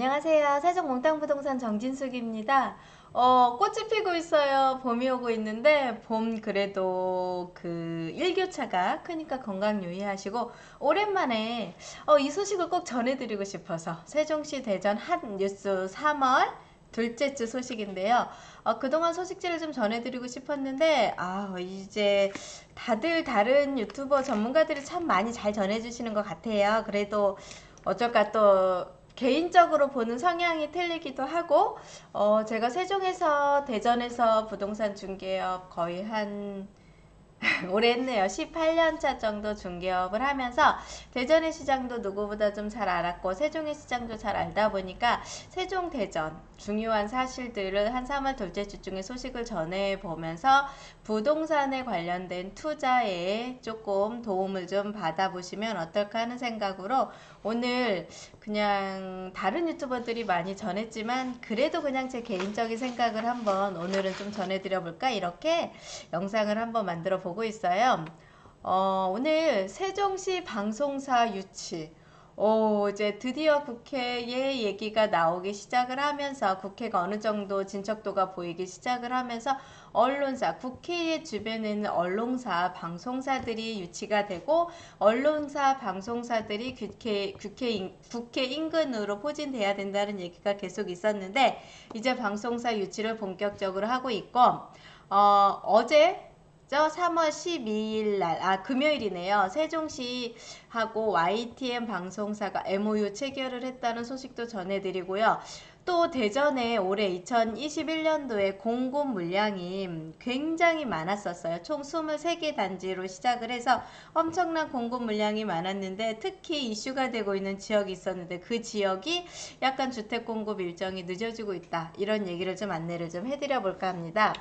안녕하세요. 세종 몽땅부동산 정진숙입니다. 꽃이 피고 있어요. 봄이 오고 있는데 봄 그래도 그 일교차가 크니까 건강 유의하시고 오랜만에 이 소식을 꼭 전해드리고 싶어서 세종시 대전 핫 뉴스 3월 둘째 주 소식인데요. 그동안 소식지를 좀 전해드리고 싶었는데 이제 다들 다른 유튜버 전문가들이 참 많이 잘 전해주시는 것 같아요. 그래도 어쩔까 또 개인적으로 보는 성향이 틀리기도 하고 제가 세종에서 대전에서 부동산 중개업 거의 한 오래 했네요. 18년차 정도 중개업을 하면서 대전의 시장도 누구보다 좀 잘 알았고 세종의 시장도 잘 알다 보니까 세종 대전 중요한 사실들을 한 3월 둘째 주중에 소식을 전해보면서 부동산에 관련된 투자에 조금 도움을 좀 받아보시면 어떨까 하는 생각으로 오늘 그냥 다른 유튜버들이 많이 전했지만 그래도 그냥 제 개인적인 생각을 한번 오늘은 좀 전해드려 볼까 이렇게 영상을 한번 만들어 보고 있어요. 오늘 세종시 방송사 유치 이제 드디어 국회의 얘기가 나오기 시작을 하면서 국회가 어느 정도 진척도가 보이기 시작을 하면서 언론사, 국회의 주변에 있는 언론사, 방송사들이 유치가 되고 언론사, 방송사들이 국회 인근으로 포진돼야 된다는 얘기가 계속 있었는데 이제 방송사 유치를 본격적으로 하고 있고 어제 3월 12일 날, 금요일이네요. 세종시하고 YTN 방송사가 MOU 체결을 했다는 소식도 전해드리고요. 또 대전에 올해 2021년도에 공급 물량이 굉장히 많았었어요. 총 23개 단지로 시작을 해서 엄청난 공급 물량이 많았는데 특히 이슈가 되고 있는 지역이 있었는데 그 지역이 약간 주택 공급 일정이 늦어지고 있다. 이런 얘기를 좀 안내를 좀 해드려 볼까 합니다.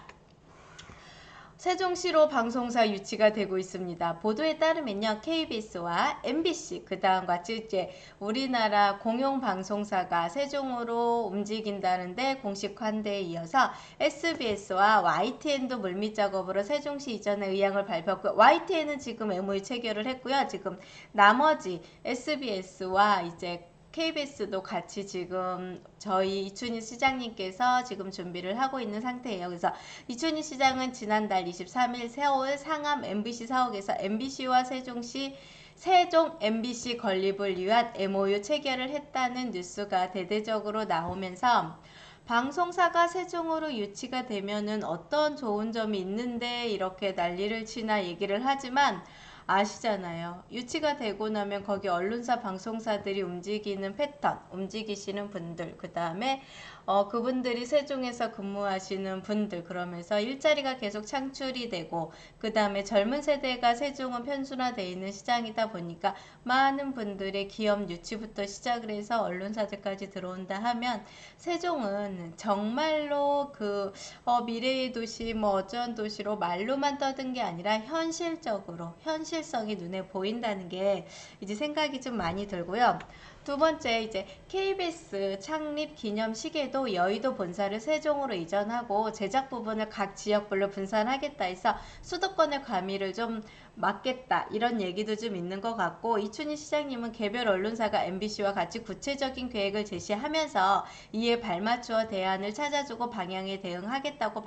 세종시로 방송사 유치가 되고 있습니다. 보도에 따르면요, KBS와 MBC 그 다음 같이 이제 우리나라 공영방송사가 세종으로 움직인다는데 공식 환대에 이어서 SBS와 YTN도 물밑 작업으로 세종시 이전의 의향을 발표했고 YTN은 지금 MOU 체결을 했고요. 지금 나머지 SBS와 이제 KBS도 같이 지금 저희 이춘희 시장님께서 지금 준비를 하고 있는 상태예요. 그래서 이춘희 시장은 지난달 23일 서울 상암 MBC 사옥에서 MBC와 세종 MBC 건립을 위한 MOU 체결을 했다는 뉴스가 대대적으로 나오면서 방송사가 세종으로 유치가 되면은 어떤 좋은 점이 있는데 이렇게 난리를 치나 얘기를 하지만 아시잖아요. 유치가 되고 나면 거기 언론사 방송사들이 움직이는 패턴, 움직이시는 분들, 그 다음에 그분들이 세종에서 근무하시는 분들, 그러면서 일자리가 계속 창출이 되고 그 다음에 젊은 세대가 세종은 편준화되어 있는 시장이다 보니까 많은 분들의 기업 유치부터 시작을 해서 언론사들까지 들어온다 하면 세종은 정말로 미래의 도시 뭐 어쩌한 도시로 말로만 떠든 게 아니라 현실적으로 현실성이 눈에 보인다는 게 이제 생각이 좀 많이 들고요. 두 번째 이제 KBS 창립 기념식에도 여의도 본사를 세종으로 이전하고 제작 부분을 각 지역별로 분산하겠다 해서 수도권의 과밀을 좀 막겠다 이런 얘기도 좀 있는 것 같고 이춘희 시장님은 개별 언론사가 MBC와 같이 구체적인 계획을 제시하면서 이에 발맞추어 대안을 찾아주고 방향에 대응하겠다고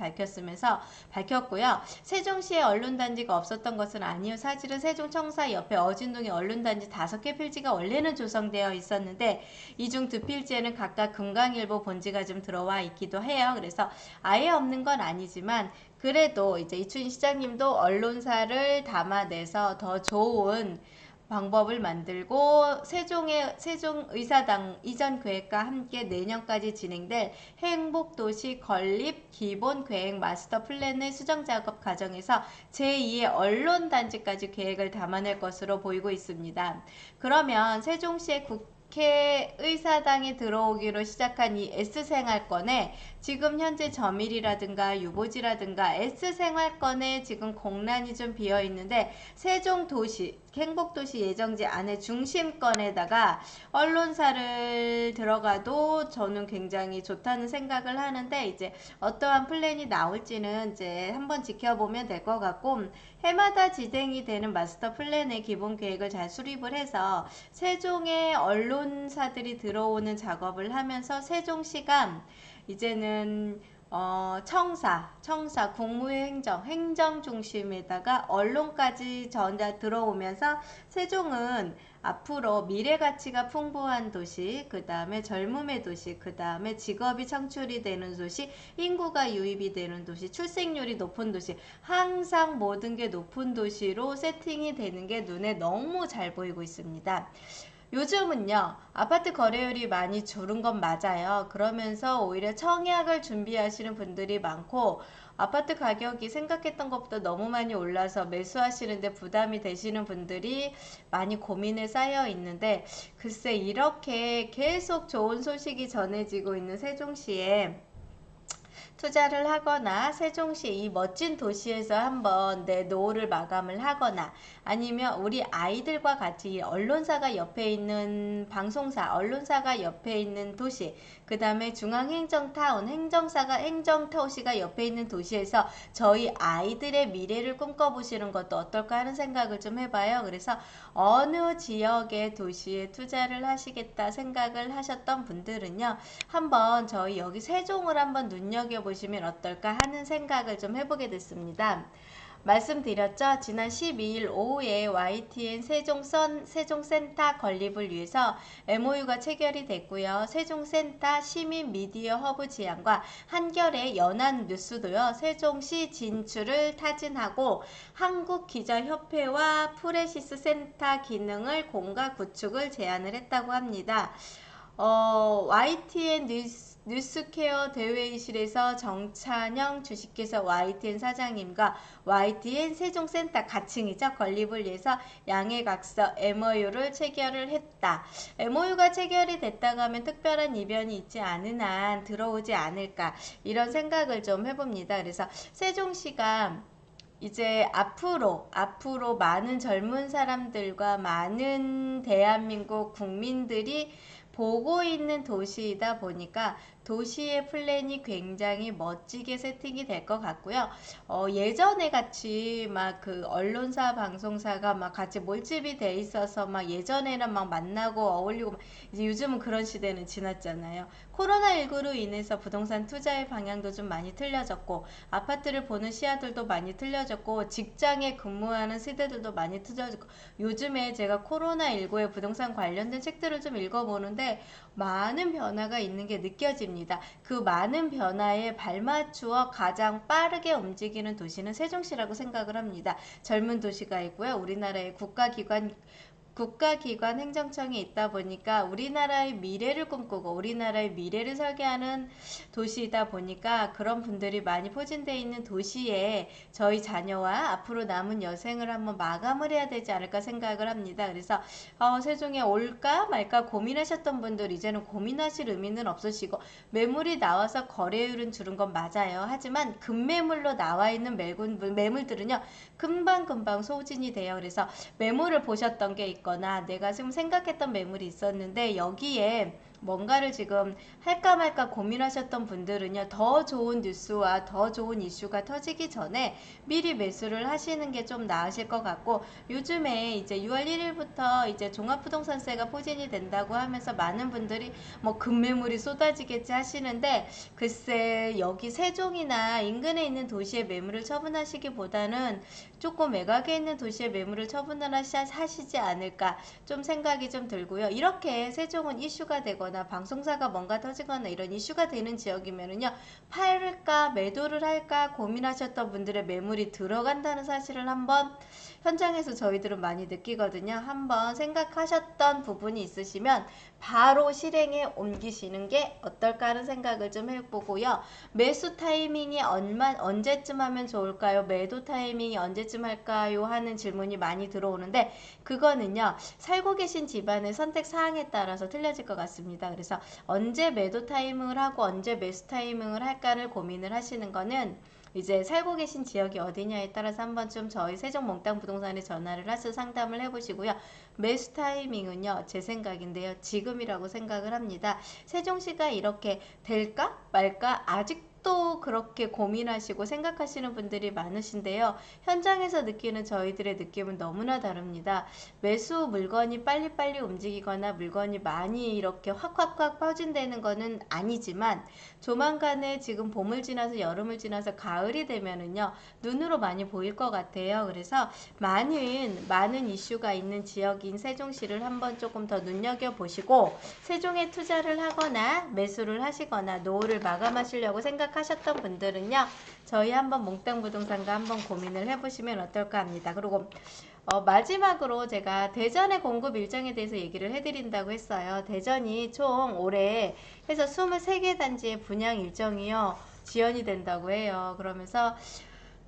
밝혔고요. 세종시에 언론단지가 없었던 것은 아니요. 사실은 세종청사 옆에 어진동에 언론단지 5개 필지가 원래는 조성되어 있었는데 이 중 2필지에는 각각 금강일보 본지가 좀 들어와 있기도 해요. 그래서 아예 없는 건 아니지만 그래도 이제 이춘희 시장님도 언론사를 담아내서 더 좋은 방법을 만들고 세종의사당 이전 계획과 함께 내년까지 진행될 행복도시 건립 기본계획 마스터 플랜의 수정작업 과정에서 제2의 언론단지까지 계획을 담아낼 것으로 보이고 있습니다. 그러면 세종시의 국회의사당에 들어오기로 시작한 이 S생활권에 지금 현재 점일이라든가 유보지라든가 S생활권에 지금 공란이 좀 비어 있는데 세종도시 행복도시 예정지 안에 중심권에다가 언론사를 들어가도 저는 굉장히 좋다는 생각을 하는데 이제 어떠한 플랜이 나올지는 이제 한번 지켜보면 될 것 같고 해마다 진행이 되는 마스터 플랜의 기본 계획을 잘 수립을 해서 세종의 언론사들이 들어오는 작업을 하면서 세종시가 이제는 청사, 국무행정, 행정 중심에다가 언론까지 전자 들어오면서 세종은 앞으로 미래 가치가 풍부한 도시, 그 다음에 젊음의 도시, 그 다음에 직업이 창출이 되는 도시, 인구가 유입이 되는 도시, 출생률이 높은 도시, 항상 모든 게 높은 도시로 세팅이 되는 게 눈에 너무 잘 보이고 있습니다. 요즘은요, 아파트 거래율이 많이 줄은 건 맞아요. 그러면서 오히려 청약을 준비하시는 분들이 많고, 아파트 가격이 생각했던 것보다 너무 많이 올라서 매수하시는데 부담이 되시는 분들이 많이 고민에 쌓여 있는데, 글쎄, 이렇게 계속 좋은 소식이 전해지고 있는 세종시에 투자를 하거나 세종시 이 멋진 도시에서 한번 내 노후를 마감을 하거나 아니면 우리 아이들과 같이 언론사가 옆에 있는 방송사, 언론사가 옆에 있는 도시, 그 다음에 중앙행정타운, 행정도시가 옆에 있는 도시에서 저희 아이들의 미래를 꿈꿔보시는 것도 어떨까 하는 생각을 좀 해봐요. 그래서 어느 지역의 도시에 투자를 하시겠다 생각을 하셨던 분들은요, 한번 저희 여기 세종을 한번 눈여겨보시면 어떨까 하는 생각을 좀 해보게 됐습니다. 말씀드렸죠? 지난 12일 오후에 YTN 세종센터 건립을 위해서 MOU가 체결이 됐고요. 세종센터 시민 미디어 허브 지향과 한겨레 연합뉴스도요. 세종시 진출을 타진하고 한국기자협회와 프레시스 센터 기능을 공가 구축을 제안을 했다고 합니다. YTN 뉴스케어 대회의실에서 정찬영 주식회사 YTN 사장님과 YTN 세종센터 가칭이죠. 건립을 위해서 양해각서 MOU를 체결을 했다. MOU가 체결이 됐다고 하면 특별한 이변이 있지 않은 한 들어오지 않을까 이런 생각을 좀 해봅니다. 그래서 세종시가 이제 앞으로 많은 젊은 사람들과 많은 대한민국 국민들이 보고 있는 도시이다 보니까 도시의 플랜이 굉장히 멋지게 세팅이 될 것 같고요. 예전에 같이 막 그 언론사, 방송사가 막 같이 몰집이 돼 있어서 막 예전에는 막 만나고 어울리고 이제 요즘은 그런 시대는 지났잖아요. 코로나19로 인해서 부동산 투자의 방향도 좀 많이 틀려졌고 아파트를 보는 시야들도 많이 틀려졌고 직장에 근무하는 세대들도 많이 틀려졌고 요즘에 제가 코로나19에 부동산 관련된 책들을 좀 읽어보는데 많은 변화가 있는 게 느껴집니다. 그 많은 변화에 발맞추어 가장 빠르게 움직이는 도시는 세종시라고 생각을 합니다. 젊은 도시가 있고요. 우리나라의 국가기관 행정청이 있다 보니까 우리나라의 미래를 꿈꾸고 우리나라의 미래를 설계하는 도시이다 보니까 그런 분들이 많이 포진되어 있는 도시에 저희 자녀와 앞으로 남은 여생을 한번 마감을 해야 되지 않을까 생각을 합니다. 그래서 세종에 올까 말까 고민하셨던 분들 이제는 고민하실 의미는 없으시고 매물이 나와서 거래율은 줄은 건 맞아요. 하지만 급매물로 나와 있는 매물들은요 금방금방 소진이 돼요. 그래서 매물을 보셨던 게 있거나 내가 지금 생각했던 매물이 있었는데 여기에 뭔가를 지금 할까 말까 고민하셨던 분들은요 더 좋은 뉴스와 더 좋은 이슈가 터지기 전에 미리 매수를 하시는 게 좀 나으실 것 같고 요즘에 이제 6월 1일부터 이제 종합부동산세가 포진이 된다고 하면서 많은 분들이 뭐 급매물이 쏟아지겠지 하시는데 글쎄 여기 세종이나 인근에 있는 도시의 매물을 처분하시기보다는 조금 외곽에 있는 도시의 매물을 처분을 하시지 않을까 좀 생각이 좀 들고요. 이렇게 세종은 이슈가 되거나 방송사가 뭔가 터지거나 이런 이슈가 되는 지역이면은요 팔을까 매도를 할까 고민하셨던 분들의 매물이 들어간다는 사실을 한번 현장에서 저희들은 많이 느끼거든요. 한번 생각하셨던 부분이 있으시면 바로 실행에 옮기시는 게 어떨까 하는 생각을 좀 해보고요. 매수 타이밍이 언제쯤 하면 좋을까요? 매도 타이밍이 언제쯤 할까요? 하는 질문이 많이 들어오는데 그거는요. 살고 계신 집안의 선택 사항에 따라서 틀려질 것 같습니다. 그래서 언제 매도 타이밍을 하고 언제 매수 타이밍을 할까를 고민을 하시는 거는 이제 살고 계신 지역이 어디냐에 따라서 한번 좀 저희 세종몽땅부동산에 전화를 해서 상담을 해보시고요. 매수 타이밍은요. 제 생각인데요. 지금이라고 생각을 합니다. 세종시가 이렇게 될까 말까 아직 또 그렇게 고민하시고 생각하시는 분들이 많으신데요. 현장에서 느끼는 저희들의 느낌은 너무나 다릅니다. 매수 물건이 빨리빨리 움직이거나 물건이 많이 이렇게 확확확 퍼진다는 거는 아니지만 조만간에 지금 봄을 지나서 여름을 지나서 가을이 되면은요, 눈으로 많이 보일 것 같아요. 그래서 많은 이슈가 있는 지역인 세종시를 한번 조금 더 눈여겨보시고 세종에 투자를 하거나 매수를 하시거나 노후를 마감하시려고 생각하셨던 분들은요, 저희 한번 몽땅 부동산과 한번 고민을 해보시면 어떨까 합니다. 그리고 마지막으로 제가 대전의 공급 일정에 대해서 얘기를 해드린다고 했어요. 대전이 총 올해 해서 23개 단지의 분양 일정이요, 지연이 된다고 해요. 그러면서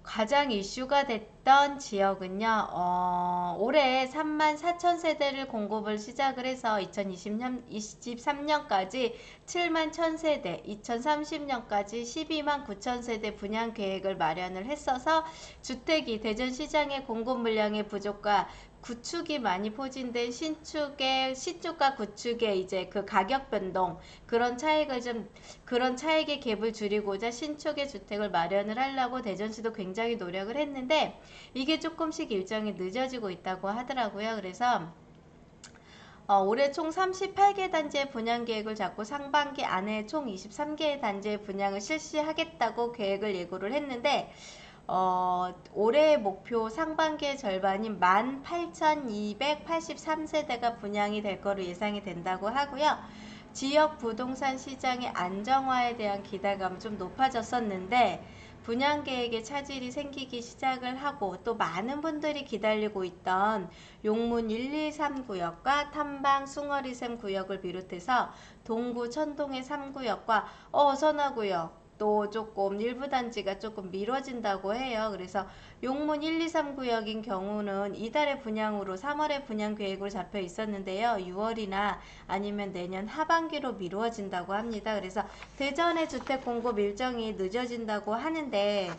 가장 이슈가 됐던 지역은요, 올해 34,000세대를 공급을 시작을 해서 2023년까지 71,000세대, 2030년까지 129,000세대 분양 계획을 마련을 했어서 주택이 대전시장의 공급 물량의 부족과 구축이 많이 포진된 신축과 구축의 이제 그 가격 변동, 그런 차익의 갭을 줄이고자 신축의 주택을 마련을 하려고 대전시도 굉장히 노력을 했는데 이게 조금씩 일정이 늦어지고 있다고 하더라고요. 그래서 올해 총 38개 단지의 분양 계획을 잡고 상반기 안에 총 23개의 단지의 분양을 실시하겠다고 계획을 예고를 했는데 올해의 목표 상반기의 절반인 18,283세대가 분양이 될 거로 예상이 된다고 하고요. 지역 부동산 시장의 안정화에 대한 기대감은 좀 높아졌었는데 분양 계획에 차질이 생기기 시작을 하고 또 많은 분들이 기다리고 있던 용문 1, 2, 3구역과 탐방 숭어리샘 구역을 비롯해서 동구 천동의 3구역과 선화구역 또 조금 일부 단지가 조금 미뤄진다고 해요. 그래서 용문 1, 2, 3구역인 경우는 이달의 분양으로 3월에 분양 계획으로 잡혀 있었는데요. 6월이나 아니면 내년 하반기로 미루어진다고 합니다. 그래서 대전의 주택 공급 일정이 늦어진다고 하는데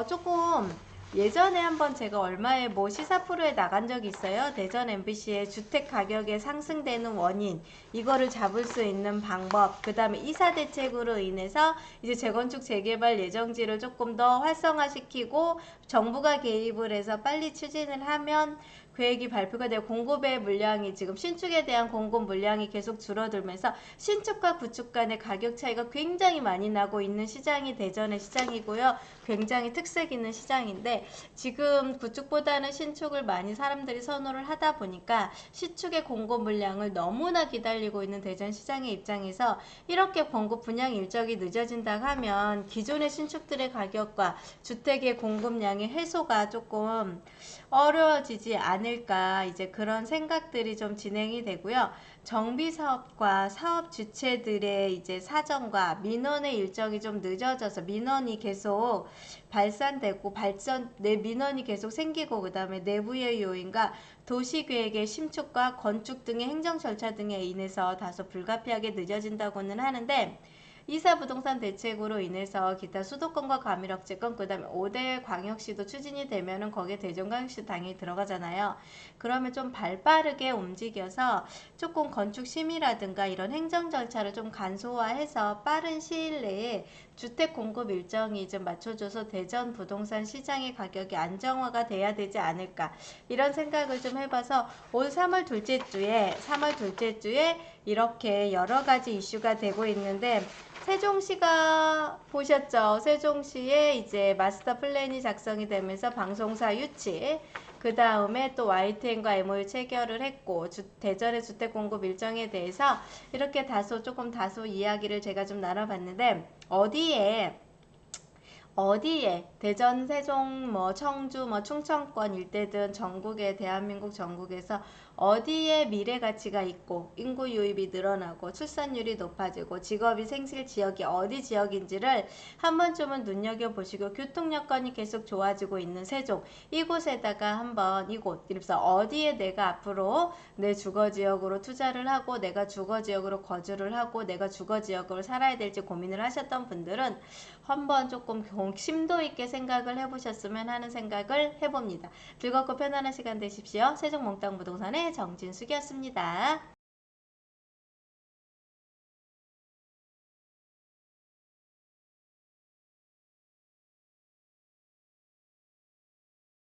조금 예전에 한번 제가 얼마에 시사 프로에 나간 적이 있어요. 대전 MBC의 주택 가격의 상승되는 원인, 이거를 잡을 수 있는 방법, 그 다음에 이사 대책으로 인해서 이제 재건축 재개발 예정지를 조금 더 활성화시키고 정부가 개입을 해서 빨리 추진을 하면 계획이 발표가 되고 공급의 물량이 지금 신축에 대한 공급 물량이 계속 줄어들면서 신축과 구축 간의 가격 차이가 굉장히 많이 나고 있는 시장이 대전의 시장이고요. 굉장히 특색 있는 시장인데 지금 구축보다는 신축을 많이 사람들이 선호를 하다 보니까 신축의 공급 물량을 너무나 기다리고 있는 대전시장의 입장에서 이렇게 공급 분양 일정이 늦어진다고 하면 기존의 신축들의 가격과 주택의 공급량의 해소가 조금 어려워지지 않을까, 이제 그런 생각들이 좀 진행이 되고요. 정비사업과 사업 주체들의 이제 사정과 민원의 일정이 좀 늦어져서 민원이 계속 발산되고 내 민원이 계속 생기고 그 다음에 내부의 요인과 도시계획의 심축과 건축 등의 행정 절차 등에 인해서 다소 불가피하게 늦어진다고는 하는데 이사부동산 대책으로 인해서 기타 수도권과 과밀억제권 그 다음에 5대 광역시도 추진이 되면은 거기에 대전광역시 당연히 들어가잖아요. 그러면 좀 발빠르게 움직여서 조금 건축 심의라든가 이런 행정 절차를 좀 간소화해서 빠른 시일 내에 주택 공급 일정이 좀 맞춰줘서 대전 부동산 시장의 가격이 안정화가 돼야 되지 않을까, 이런 생각을 좀 해봐서 올 3월 둘째 주에 이렇게 여러 가지 이슈가 되고 있는데 세종시가 보셨죠? 세종시에 이제 마스터 플랜이 작성이 되면서 방송사 유치, 그 다음에 또 YTN과 MOU 체결을 했고 대전의 주택 공급 일정에 대해서 이렇게 조금 다소 이야기를 제가 좀 나눠봤는데 어디에 대전, 세종, 청주, 충청권 일대든 대한민국 전국에서 어디에 미래 가치가 있고 인구 유입이 늘어나고 출산율이 높아지고 직업이 생길 지역이 어디 지역인지를 한 번쯤은 눈여겨보시고 교통 여건이 계속 좋아지고 있는 세종, 이곳에다가 한번 이래서 어디에 내가 앞으로 내 주거지역으로 투자를 하고 내가 주거지역으로 거주를 하고 내가 주거지역으로 살아야 될지 고민을 하셨던 분들은 한번 조금 심도 있게 생각을 해보셨으면 하는 생각을 해봅니다. 즐겁고 편안한 시간 되십시오. 세종 몽땅 부동산의 정진숙이었습니다.